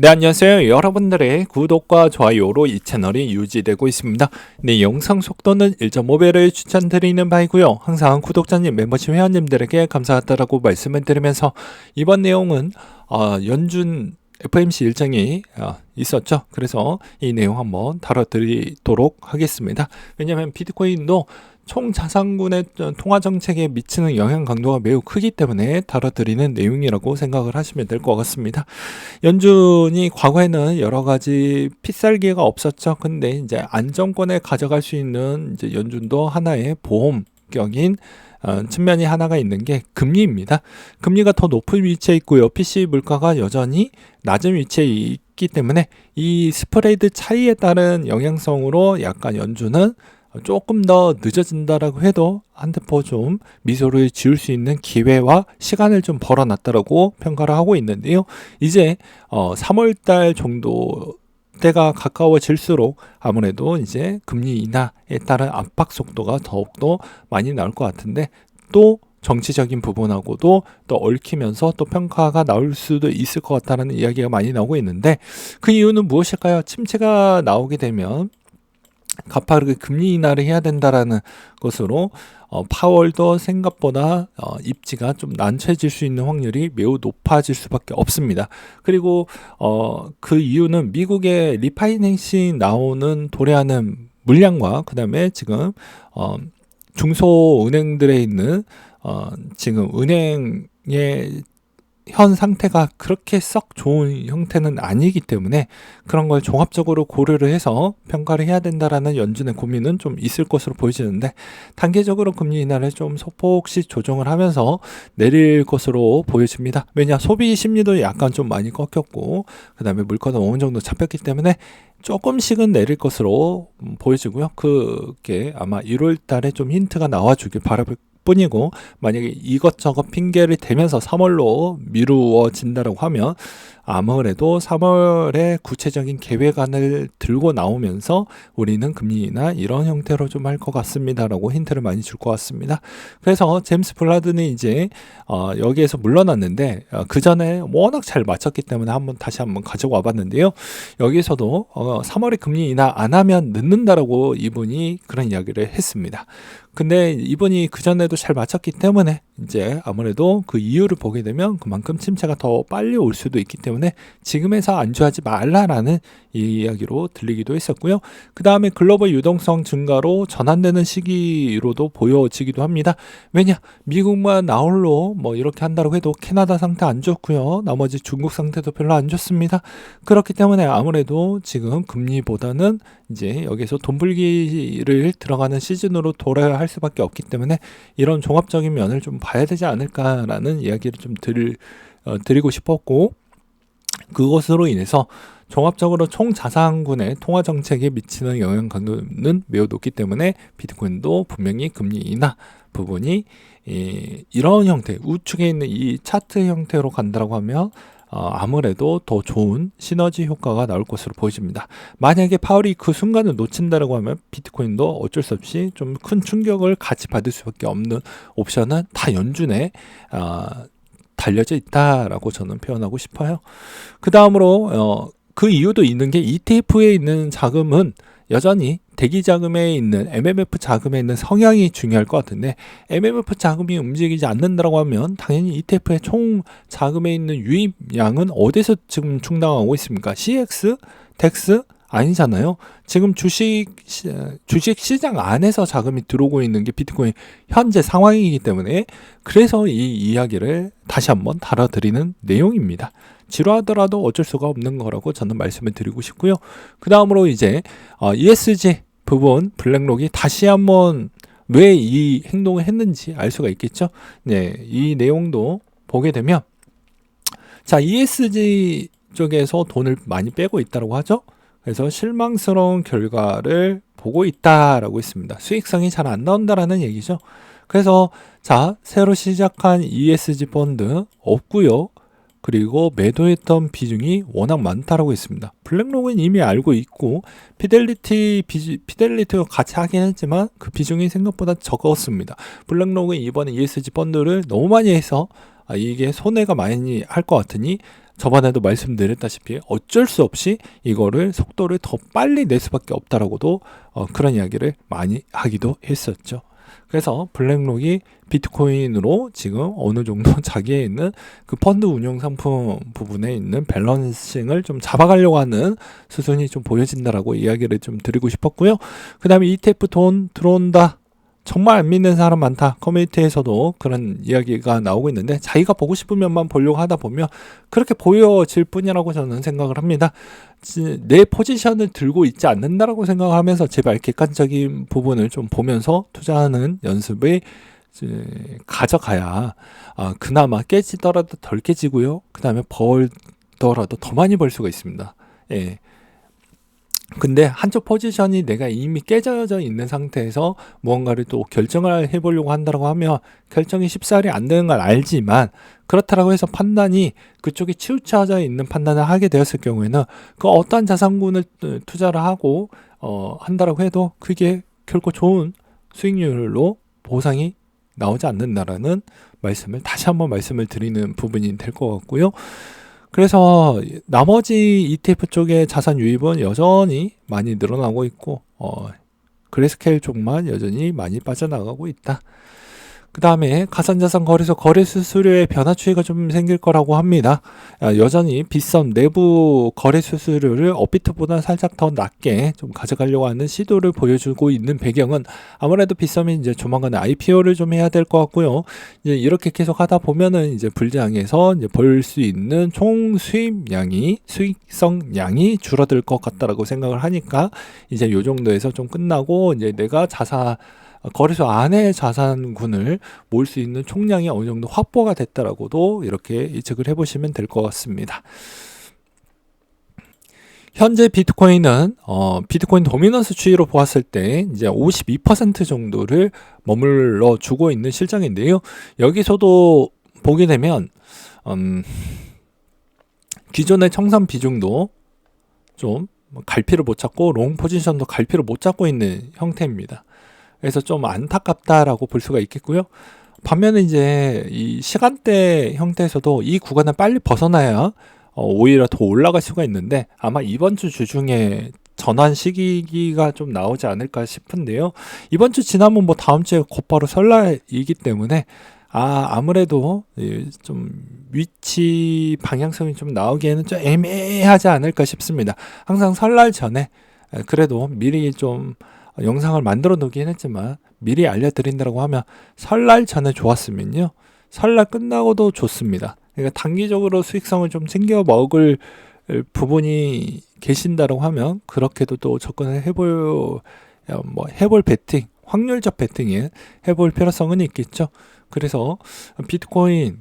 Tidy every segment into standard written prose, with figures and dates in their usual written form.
네, 안녕하세요. 여러분들의 구독과 좋아요로 이 채널이 유지되고 있습니다. 네, 영상 속도는 1.5배를 추천드리는 바이고요. 항상 구독자님, 멤버십 회원님들에게 감사하다라고 말씀을 드리면서 이번 내용은 연준 FOMC 일정이 있었죠. 그래서 이 내용 한번 다뤄드리도록 하겠습니다. 왜냐하면 비트코인도 총 자산군의 통화 정책에 미치는 영향 강도가 매우 크기 때문에 다뤄드리는 내용이라고 생각을 하시면 될 것 같습니다. 연준이 과거에는 여러 가지 필살기가 없었죠. 근데 이제 안정권에 가져갈 수 있는 이제 연준도 하나의 보험격인 측면이 하나가 있는 게 금리입니다. 금리가 더 높은 위치에 있고요. PC 물가가 여전히 낮은 위치에 있기 때문에 이 스프레드 차이에 따른 영향성으로 약간 연준은 조금 더 늦어진다라고 해도 한테포 좀 미소를 지을 수 있는 기회와 시간을 좀 벌어놨다라고 평가를 하고 있는데요. 이제 3월달 정도 때가 가까워질수록 아무래도 이제 금리 인하에 따른 압박 속도가 더욱더 많이 나올 것 같은데 또 정치적인 부분하고도 또 얽히면서 또 평가가 나올 수도 있을 것 같다는 이야기가 많이 나오고 있는데 그 이유는 무엇일까요? 침체가 나오게 되면 가파르게 금리 인하를 해야 된다라는 것으로 파월도 생각보다 입지가 좀 난처해질 수 있는 확률이 매우 높아질 수밖에 없습니다. 그리고 그 이유는 미국의 리파이낸싱 나오는 도래하는 물량과 그 다음에 지금 중소은행들에 있는 지금 은행의 현 상태가 그렇게 썩 좋은 형태는 아니기 때문에 그런 걸 종합적으로 고려를 해서 평가를 해야 된다라는 연준의 고민은 좀 있을 것으로 보여지는데 단계적으로 금리 인하를 좀 소폭씩 조정을 하면서 내릴 것으로 보여집니다. 왜냐 소비 심리도 약간 좀 많이 꺾였고 그 다음에 물가도 어느 정도 잡혔기 때문에 조금씩은 내릴 것으로 보여지고요. 그게 아마 1월 달에 좀 힌트가 나와주길 바라볼 뿐이고 만약에 이것저것 핑계를 대면서 3월로 미루어진다라고 하면 아무래도 3월에 구체적인 계획안을 들고 나오면서 우리는 금리 인하 이런 형태로 좀 할 것 같습니다라고 힌트를 많이 줄 것 같습니다. 그래서 제임스 블라드는 이제 여기에서 물러났는데 그 전에 워낙 잘 맞췄기 때문에 다시 한번 가지고 와봤는데요. 여기서도 3월에 금리 인하 안 하면 늦는다라고 이분이 그런 이야기를 했습니다. 근데 이분이 그전에도 잘 맞췄기 때문에 이제 아무래도 그 이유를 보게 되면 그만큼 침체가 더 빨리 올 수도 있기 때문에 지금에서 안주하지 말라라는 이야기로 들리기도 했었고요. 그 다음에 글로벌 유동성 증가로 전환되는 시기로도 보여지기도 합니다. 왜냐 미국만 나홀로 뭐 이렇게 한다고 해도 캐나다 상태 안 좋고요. 나머지 중국 상태도 별로 안 좋습니다. 그렇기 때문에 아무래도 지금 금리보다는 이제 여기서 돈 벌기를 들어가는 시즌으로 돌아야 할 수밖에 없기 때문에 이런 종합적인 면을 좀 봐야 되지 않을까라는 이야기를 좀 드리고 싶었고 그것으로 인해서 종합적으로 총 자산군의 통화 정책에 미치는 영향 강도는 매우 높기 때문에 비트코인도 분명히 금리 인하 부분이 이런 형태 우측에 있는 이 차트 형태로 간다고 하면 아무래도 더 좋은 시너지 효과가 나올 것으로 보여집니다. 만약에 파월이 그 순간을 놓친다라고 하면 비트코인도 어쩔 수 없이 좀 큰 충격을 같이 받을 수밖에 없는 옵션은 다 연준에 달려져 있다라고 저는 표현하고 싶어요. 그 다음으로 그 이유도 있는 게 ETF에 있는 자금은 여전히 대기 자금에 있는 MMF 자금에 있는 성향이 중요할 것 같은데 MMF 자금이 움직이지 않는다고 하면 당연히 ETF의 총 자금에 있는 유입량은 어디서 지금 충당하고 있습니까? CX, DEX 아니잖아요. 지금 주식 시장 안에서 자금이 들어오고 있는 게 비트코인 현재 상황이기 때문에 그래서 이 이야기를 다시 한번 다뤄드리는 내용입니다. 지루하더라도 어쩔 수가 없는 거라고 저는 말씀을 드리고 싶고요. 그 다음으로 이제 ESG 부분 블랙록이 다시 한번 왜 이 행동을 했는지 알 수가 있겠죠. 네, 이 내용도 보게 되면 자 ESG 쪽에서 돈을 많이 빼고 있다고 하죠. 그래서 실망스러운 결과를 보고 있다라고 했습니다. 수익성이 잘 안 나온다라는 얘기죠. 그래서 자 새로 시작한 ESG 펀드 없고요. 그리고 매도했던 비중이 워낙 많다라고 했습니다. 블랙록은 이미 알고 있고 피델리티와 같이 하긴 했지만 그 비중이 생각보다 적었습니다. 블랙록은 이번에 ESG 펀드를 너무 많이 해서 이게 손해가 많이 할 것 같으니 저번에도 말씀드렸다시피 어쩔 수 없이 이거를 속도를 더 빨리 낼 수밖에 없다라고도 그런 이야기를 많이 하기도 했었죠. 그래서 블랙록이 비트코인으로 지금 어느 정도 자기에 있는 그 펀드 운용 상품 부분에 있는 밸런싱을 좀 잡아가려고 하는 수순이 좀 보여진다라고 이야기를 좀 드리고 싶었고요. 그 다음에 ETF 돈 들어온다. 정말 안 믿는 사람 많다. 커뮤니티에서도 그런 이야기가 나오고 있는데 자기가 보고 싶은 면만 보려고 하다 보면 그렇게 보여질 뿐이라고 저는 생각을 합니다. 내 포지션을 들고 있지 않는다라고 생각하면서 제발 객관적인 부분을 좀 보면서 투자하는 연습을 가져가야 그나마 깨지더라도 덜 깨지고요. 그 다음에 벌더라도 더 많이 벌 수가 있습니다. 예. 근데 한쪽 포지션이 내가 이미 깨져져 있는 상태에서 무언가를 또 결정을 해보려고 한다고 하면 결정이 쉽사리 안 되는 걸 알지만 그렇다고 해서 판단이 그쪽에 치우쳐져 있는 판단을 하게 되었을 경우에는 그 어떠한 자산군을 투자를 하고 한다라고 해도 그게 결코 좋은 수익률로 보상이 나오지 않는다라는 말씀을 다시 한번 말씀을 드리는 부분이 될 것 같고요. 그래서 나머지 ETF 쪽의 자산 유입은 여전히 많이 늘어나고 있고 그레스케일 쪽만 여전히 많이 빠져나가고 있다. 그 다음에 가상자산 거래소 거래 수수료의 변화 추이가 좀 생길 거라고 합니다. 여전히 빗썸 내부 거래 수수료를 업비트보다 살짝 더 낮게 좀 가져가려고 하는 시도를 보여주고 있는 배경은 아무래도 빗썸이 이제 조만간에 IPO를 좀 해야 될 것 같고요. 이제 이렇게 계속 하다 보면은 이제 불장에서 이제 벌 수 있는 총 수익성 양이 줄어들 것 같다라고 생각을 하니까 이제 요 정도에서 좀 끝나고 이제 내가 거래소 안에 자산군을 모을 수 있는 총량이 어느 정도 확보가 됐다라고도 이렇게 예측을 해보시면 될 것 같습니다. 현재 비트코인은 비트코인 도미넌스 추이로 보았을 때 이제 52% 정도를 머물러 주고 있는 실정인데요. 여기서도 보게 되면 기존의 청산 비중도 좀 갈피를 못 잡고 롱 포지션도 갈피를 못 잡고 있는 형태입니다. 그래서 좀 안타깝다라고 볼 수가 있겠고요. 반면에 이제 이 시간대 형태에서도 이 구간을 빨리 벗어나야 오히려 더 올라갈 수가 있는데 아마 이번 주 주중에 전환 시기가 좀 나오지 않을까 싶은데요. 이번 주 지나면 뭐 다음 주에 곧바로 설날이기 때문에 아무래도 좀 위치 방향성이 좀 나오기에는 좀 애매하지 않을까 싶습니다. 항상 설날 전에 그래도 미리 좀 영상을 만들어 놓긴 했지만 미리 알려드린다고 하면 설날 전에 좋았으면요 설날 끝나고도 좋습니다. 그러니까 단기적으로 수익성을 좀 챙겨 먹을 부분이 계신다고 하면 그렇게도 또 접근을 해볼 베팅, 확률적 베팅에 해볼 필요성은 있겠죠. 그래서 비트코인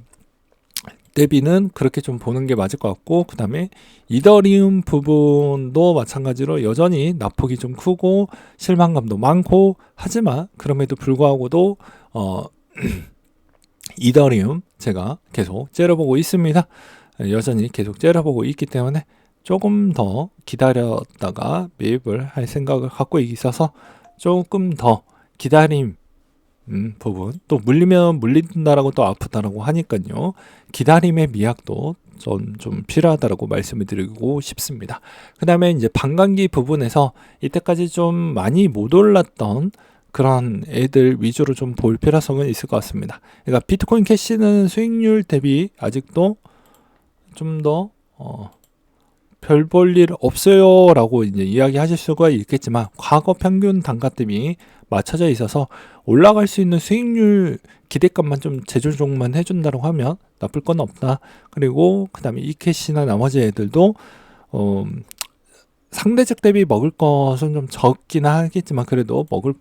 대비는 그렇게 좀 보는 게 맞을 것 같고, 그 다음에 이더리움 부분도 마찬가지로 여전히 낙폭이 좀 크고 실망감도 많고, 하지만 그럼에도 불구하고도 이더리움 제가 계속 째려보고 있습니다. 여전히 계속 째려보고 있기 때문에 조금 더 기다렸다가 매입을 할 생각을 갖고 있어서 조금 더 기다림 부분, 또 물리면 물린다라고 또 아프다라고 하니까요, 기다림의 미학도 좀 필요하다라고 말씀을 드리고 싶습니다. 그 다음에 이제 반감기 부분에서 이때까지 좀 많이 못 올랐던 그런 애들 위주로 좀 볼 필요성은 있을 것 같습니다. 그러니까 비트코인 캐시는 수익률 대비 아직도 좀 더 별 볼 일 없어요 라고 이제 이야기하실 수가 있겠지만, 과거 평균 단가 대비 맞춰져 있어서 올라갈 수 있는 수익률 기대감만 좀 재조정만 해준다고 하면 나쁠 건 없다. 그리고 그 다음에 이캐시나 나머지 애들도 상대적 대비 먹을 것은 좀 적긴 하겠지만 그래도 먹을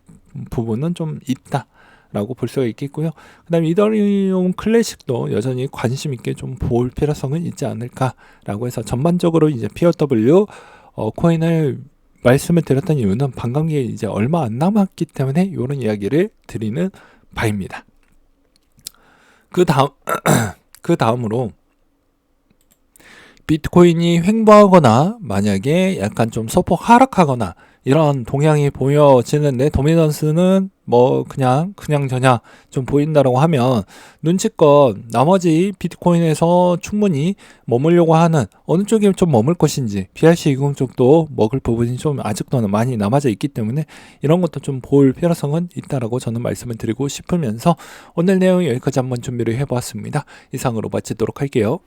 부분은 좀 있다 라고 볼 수가 있겠고요. 그 다음에 이더리움 클래식도 여전히 관심 있게 좀 볼 필요성은 있지 않을까라고 해서 전반적으로 이제 POW 코인을 말씀을 드렸던 이유는 반감기에 이제 얼마 안 남았기 때문에 이런 이야기를 드리는 바입니다. 그 다음으로 비트코인이 횡보하거나 만약에 약간 좀 소폭 하락하거나 이런 동향이 보여지는데 도미넌스는 뭐 그냥 좀 보인다라고 하면 눈치껏 나머지 비트코인에서 충분히 머물려고 하는 어느 쪽에 좀 머물 것인지 BRC20 쪽도 먹을 부분이 좀 아직도는 많이 남아져 있기 때문에 이런 것도 좀 볼 필요성은 있다라고 저는 말씀을 드리고 싶으면서 오늘 내용 여기까지 한번 준비를 해보았습니다. 이상으로 마치도록 할게요.